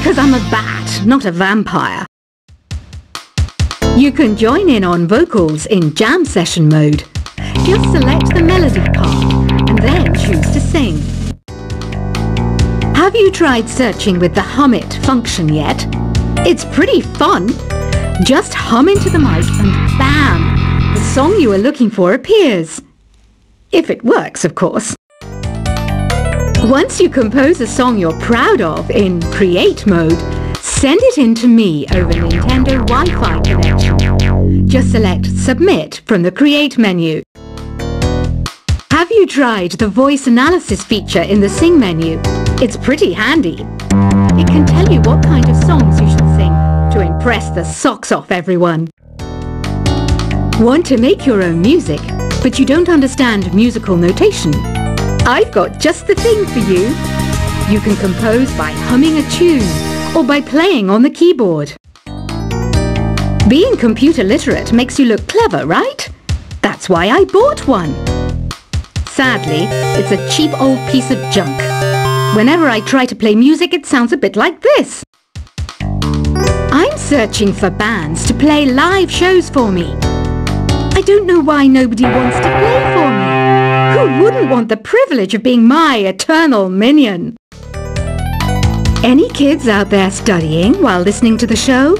Because I'm a bat, not a vampire. You can join in on vocals in jam session mode. Just select the melody part and then choose to sing. Have you tried searching with the Hum It function yet? It's pretty fun. Just hum into the mic and bam! The song you are looking for appears. If it works, of course. Once you compose a song you're proud of in Create mode, send it in to me over Nintendo Wi-Fi connection. Just select Submit from the Create menu. Have you tried the voice analysis feature in the Sing menu? It's pretty handy. It can tell you what kind of songs you should sing to impress the socks off everyone. Want to make your own music, but you don't understand musical notation? I've got just the thing for you. You can compose by humming a tune or by playing on the keyboard. Being computer literate makes you look clever, right? That's why I bought one. Sadly, it's a cheap old piece of junk. Whenever I try to play music, it sounds a bit like this. I'm searching for bands to play live shows for me. I don't know why nobody wants to play for me. Who wouldn't want the privilege of being my eternal minion? Any kids out there studying while listening to the show?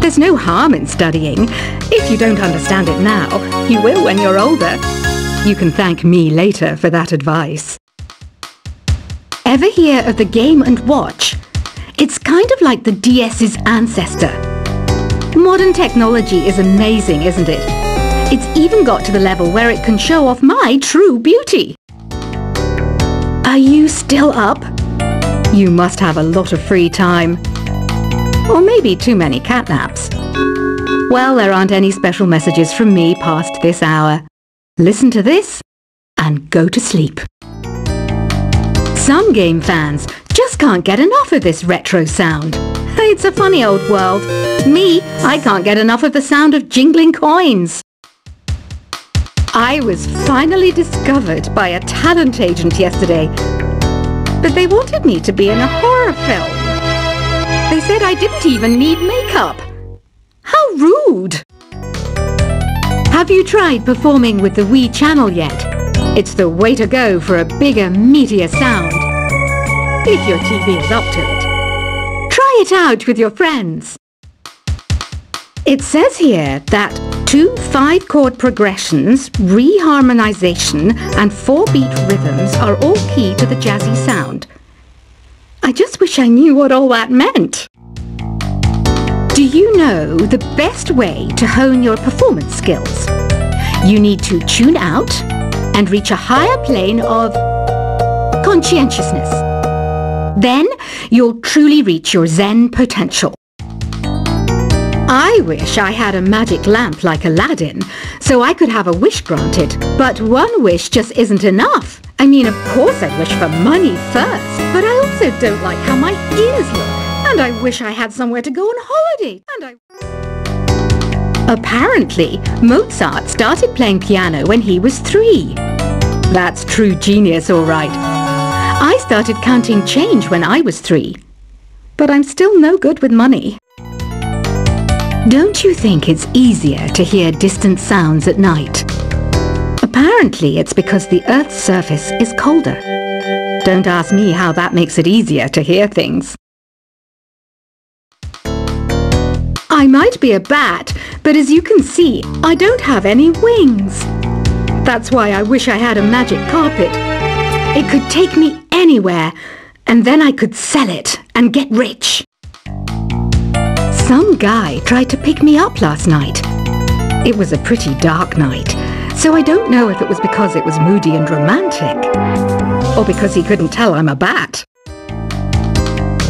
There's no harm in studying. If you don't understand it now, you will when you're older. You can thank me later for that advice. Ever hear of the Game & Watch? It's kind of like the DS's ancestor. Modern technology is amazing, isn't it? It's even got to the level where it can show off my true beauty. Are you still up? You must have a lot of free time. Or maybe too many catnaps. Well, there aren't any special messages from me past this hour. Listen to this and go to sleep. Some game fans just can't get enough of this retro sound. It's a funny old world. Me, I can't get enough of the sound of jingling coins. I was finally discovered by a talent agent yesterday, but they wanted me to be in a horror film. They said I didn't even need makeup. How rude! Have you tried performing with the Wii channel yet? It's the way to go for a bigger, meatier sound. If your TV is up to it. Try it out with your friends. It says here that 2 5-chord progressions, reharmonization and 4-beat rhythms are all key to the jazzy sound. I just wish I knew what all that meant. Do you know the best way to hone your performance skills? You need to tune out and reach a higher plane of conscientiousness. Then you'll truly reach your Zen potential. I wish I had a magic lamp like Aladdin, so I could have a wish granted. But one wish just isn't enough. I mean, of course I'd wish for money first, but I also don't like how my ears look. And I wish I had somewhere to go on holiday. Apparently, Mozart started playing piano when he was 3. That's true genius, all right. I started counting change when I was 3. But I'm still no good with money. Don't you think it's easier to hear distant sounds at night? Apparently, it's because the Earth's surface is colder. Don't ask me how that makes it easier to hear things. I might be a bat, but as you can see, I don't have any wings. That's why I wish I had a magic carpet. It could take me anywhere, and then I could sell it and get rich. Some guy tried to pick me up last night. It was a pretty dark night, so I don't know if it was because it was moody and romantic, or because he couldn't tell I'm a bat.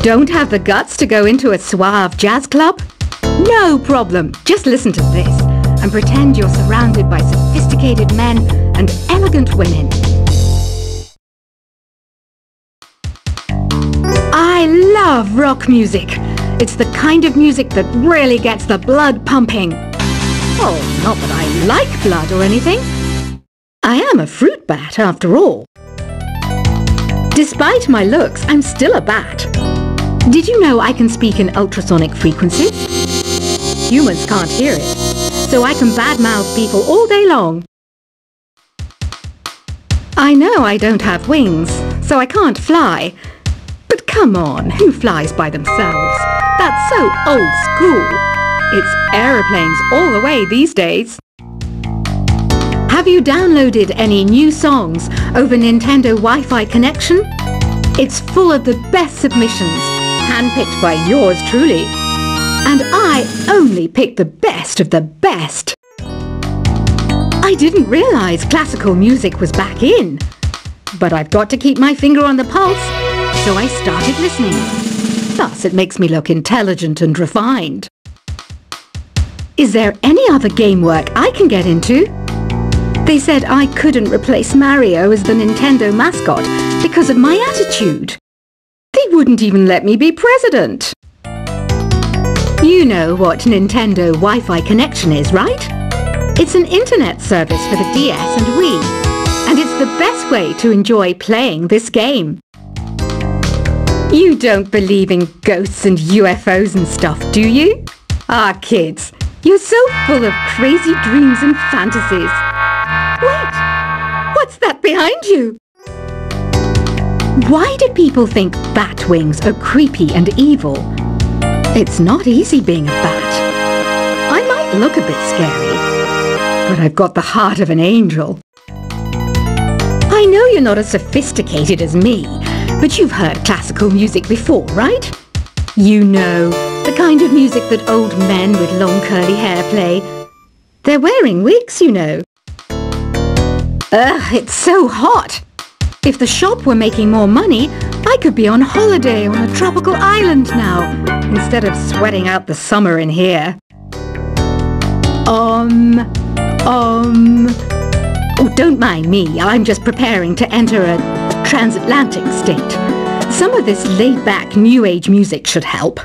Don't have the guts to go into a suave jazz club? No problem. Just listen to this and pretend you're surrounded by sophisticated men and elegant women. I love rock music. It's the kind of music that really gets the blood pumping. Oh, not that I like blood or anything. I am a fruit bat, after all. Despite my looks, I'm still a bat. Did you know I can speak in ultrasonic frequencies? Humans can't hear it, so I can badmouth people all day long. I know I don't have wings, so I can't fly. But come on, who flies by themselves? That's so old school. It's aeroplanes all the way these days. Have you downloaded any new songs over Nintendo Wi-Fi connection? It's full of the best submissions, handpicked by yours truly. And I only picked the best of the best. I didn't realize classical music was back in. But I've got to keep my finger on the pulse, so I started listening. Thus, it makes me look intelligent and refined. Is there any other game work I can get into? They said I couldn't replace Mario as the Nintendo mascot because of my attitude. They wouldn't even let me be president. You know what Nintendo Wi-Fi connection is, right? It's an internet service for the DS and Wii, and it's the best way to enjoy playing this game. You don't believe in ghosts and UFOs and stuff, do you? Ah, kids, you're so full of crazy dreams and fantasies. Wait, what's that behind you? Why do people think bat wings are creepy and evil? It's not easy being a bat. I might look a bit scary, but I've got the heart of an angel. I know you're not as sophisticated as me, but you've heard classical music before, right? You know, the kind of music that old men with long curly hair play. They're wearing wigs, you know. Ugh, it's so hot. If the shop were making more money, I could be on holiday on a tropical island now, instead of sweating out the summer in here. Oh, don't mind me. I'm just preparing to enter a transatlantic state. Some of this laid-back New Age music should help.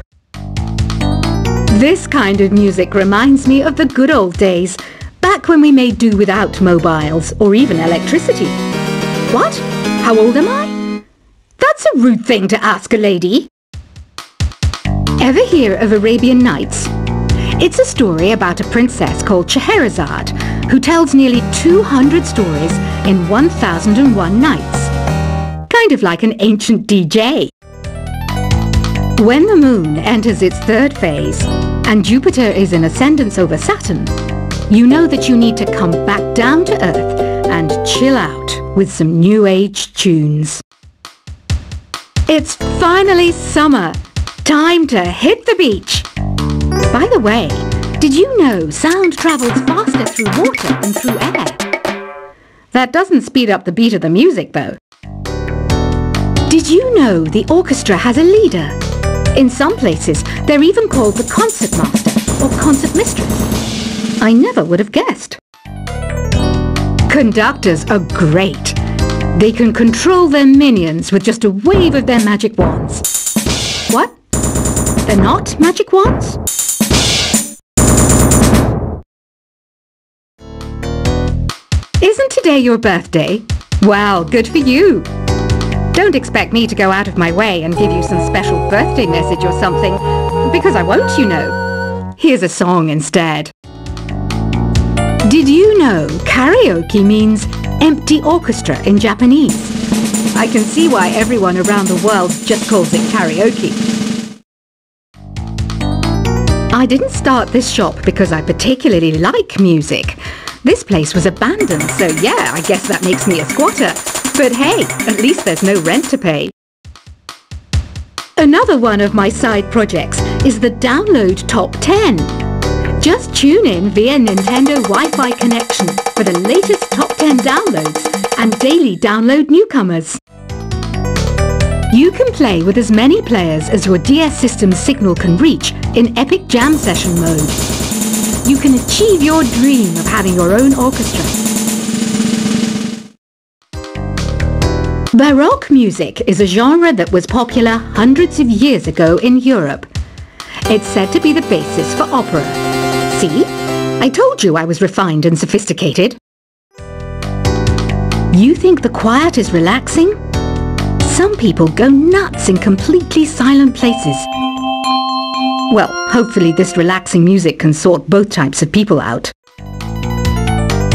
This kind of music reminds me of the good old days, back when we made do without mobiles or even electricity. What? How old am I? That's a rude thing to ask a lady. Ever hear of Arabian Nights? It's a story about a princess called Scheherazade, who tells nearly 200 stories in 1001 nights. Kind of like an ancient DJ. When the moon enters its third phase, and Jupiter is in ascendance over Saturn, you know that you need to come back down to Earth and chill out with some New Age tunes. It's finally summer. Time to hit the beach. By the way, did you know sound travels faster through water than through air? That doesn't speed up the beat of the music, though. Did you know the orchestra has a leader? In some places, they're even called the concert master or concert mistress. I never would have guessed. Conductors are great. They can control their minions with just a wave of their magic wands. What? They're not magic wands? Isn't today your birthday? Well, good for you. Don't expect me to go out of my way and give you some special birthday message or something, because I won't, you know. Here's a song instead. Did you know karaoke means empty orchestra in Japanese? I can see why everyone around the world just calls it karaoke. I didn't start this shop because I particularly like music. This place was abandoned, so yeah, I guess that makes me a squatter. But hey, at least there's no rent to pay. Another one of my side projects is the Download Top 10. Just tune in via Nintendo Wi-Fi connection for the latest top 10 downloads and daily download newcomers. You can play with as many players as your DS system's signal can reach in Epic Jam Session mode. You can achieve your dream of having your own orchestra. Baroque music is a genre that was popular hundreds of years ago in Europe. It's said to be the basis for opera. See? I told you I was refined and sophisticated. You think the quiet is relaxing? Some people go nuts in completely silent places. Well, hopefully this relaxing music can sort both types of people out.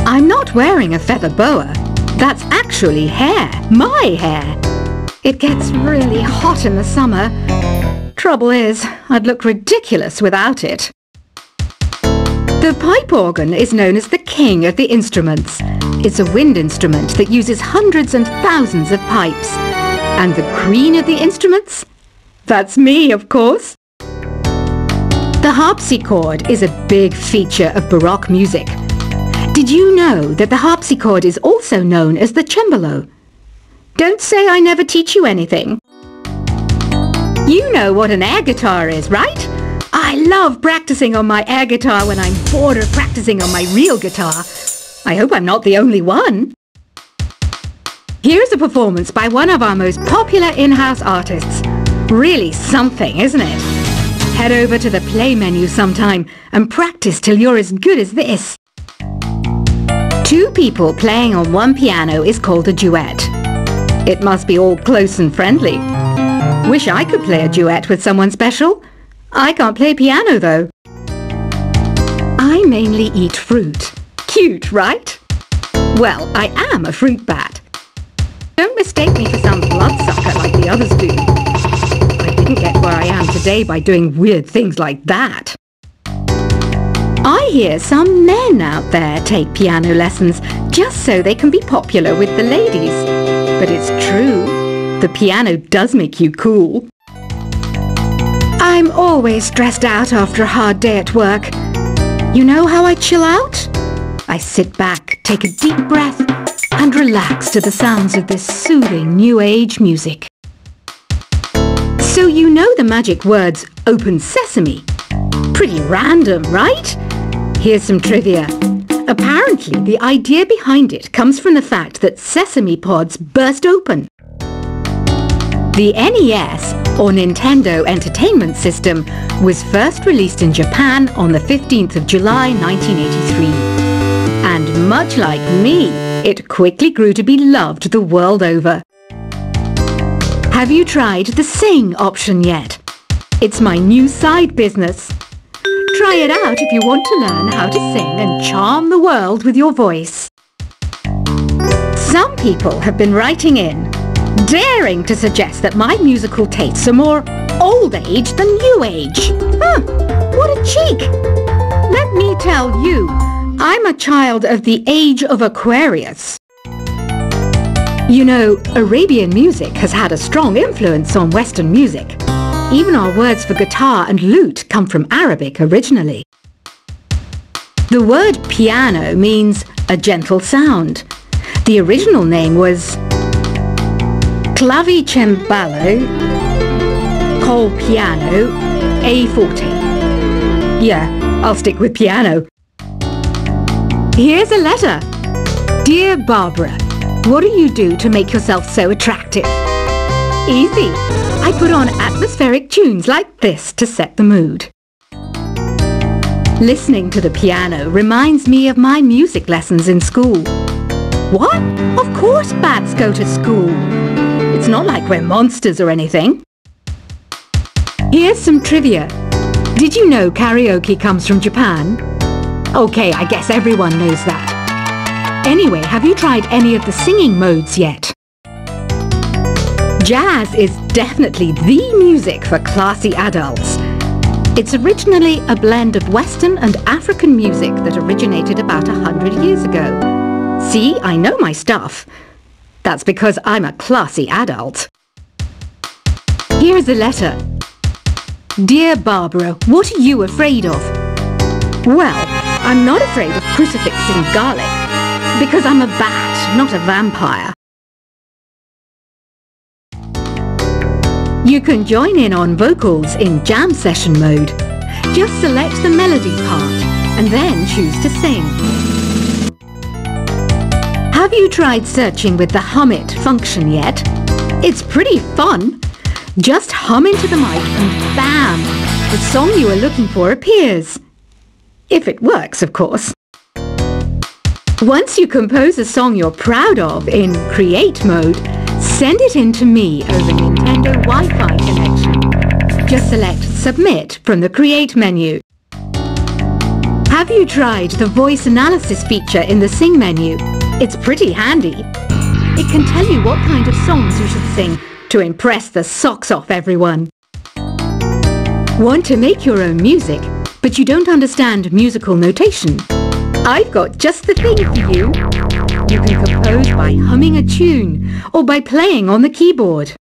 I'm not wearing a feather boa. That's actually hair, my hair. It gets really hot in the summer. Trouble is, I'd look ridiculous without it. The pipe organ is known as the king of the instruments. It's a wind instrument that uses hundreds and thousands of pipes. And the queen of the instruments? That's me, of course. The harpsichord is a big feature of Baroque music. Did you know that the harpsichord is also known as the cembalo? Don't say I never teach you anything. You know what an air guitar is, right? I love practicing on my air guitar when I'm bored of practicing on my real guitar. I hope I'm not the only one. Here's a performance by one of our most popular in-house artists. Really something, isn't it? Head over to the play menu sometime and practice till you're as good as this. Two people playing on one piano is called a duet. It must be all close and friendly. Wish I could play a duet with someone special. I can't play piano though. I mainly eat fruit. Cute, right? Well, I am a fruit bat. Don't mistake me for some bloodsucker like the others do. I didn't get where I am today by doing weird things like that. I hear some men out there take piano lessons just so they can be popular with the ladies. But it's true, the piano does make you cool. I'm always stressed out after a hard day at work. You know how I chill out? I sit back, take a deep breath, and relax to the sounds of this soothing new age music. So you know the magic words "open sesame"? Pretty random, right? Here's some trivia. Apparently, the idea behind it comes from the fact that sesame pods burst open. The NES, or Nintendo Entertainment System, was first released in Japan on the 15th of July 1983. And much like me, it quickly grew to be loved the world over. Have you tried the Sing option yet? It's my new side business. Try it out if you want to learn how to sing and charm the world with your voice. Some people have been writing in, daring to suggest that my musical tastes are more old age than new age. Huh, what a cheek! Let me tell you, I'm a child of the age of Aquarius. You know, Arabian music has had a strong influence on Western music. Even our words for guitar and lute come from Arabic originally. The word piano means a gentle sound. The original name was clavicembalo col piano a forte. Yeah, I'll stick with piano. Here's a letter. Dear Barbara, what do you do to make yourself so attractive? Easy. I put on atmospheric tunes like this to set the mood. Listening to the piano reminds me of my music lessons in school. What? Of course bats go to school. It's not like we're monsters or anything. Here's some trivia. Did you know karaoke comes from Japan? Okay, I guess everyone knows that. Anyway, have you tried any of the singing modes yet? Jazz is definitely the music for classy adults. It's originally a blend of Western and African music that originated about 100 years ago. See, I know my stuff. That's because I'm a classy adult. Here's a letter. Dear Barbara, what are you afraid of? Well, I'm not afraid of crucifixing garlic, because I'm a bat, not a vampire. You can join in on vocals in jam session mode. Just select the melody part and then choose to sing. Have you tried searching with the Hum It function yet? It's pretty fun. Just hum into the mic and bam! The song you are looking for appears. If it works, of course. Once you compose a song you're proud of in Create mode, Send it in to me over Nintendo Wi-Fi connection. Just select Submit from the Create menu. Have you tried the voice analysis feature in the Sing menu? It's pretty handy. It can tell you what kind of songs you should sing to impress the socks off everyone. Want to make your own music, but you don't understand musical notation? I've got just the thing for you. You can compose by humming a tune or by playing on the keyboard.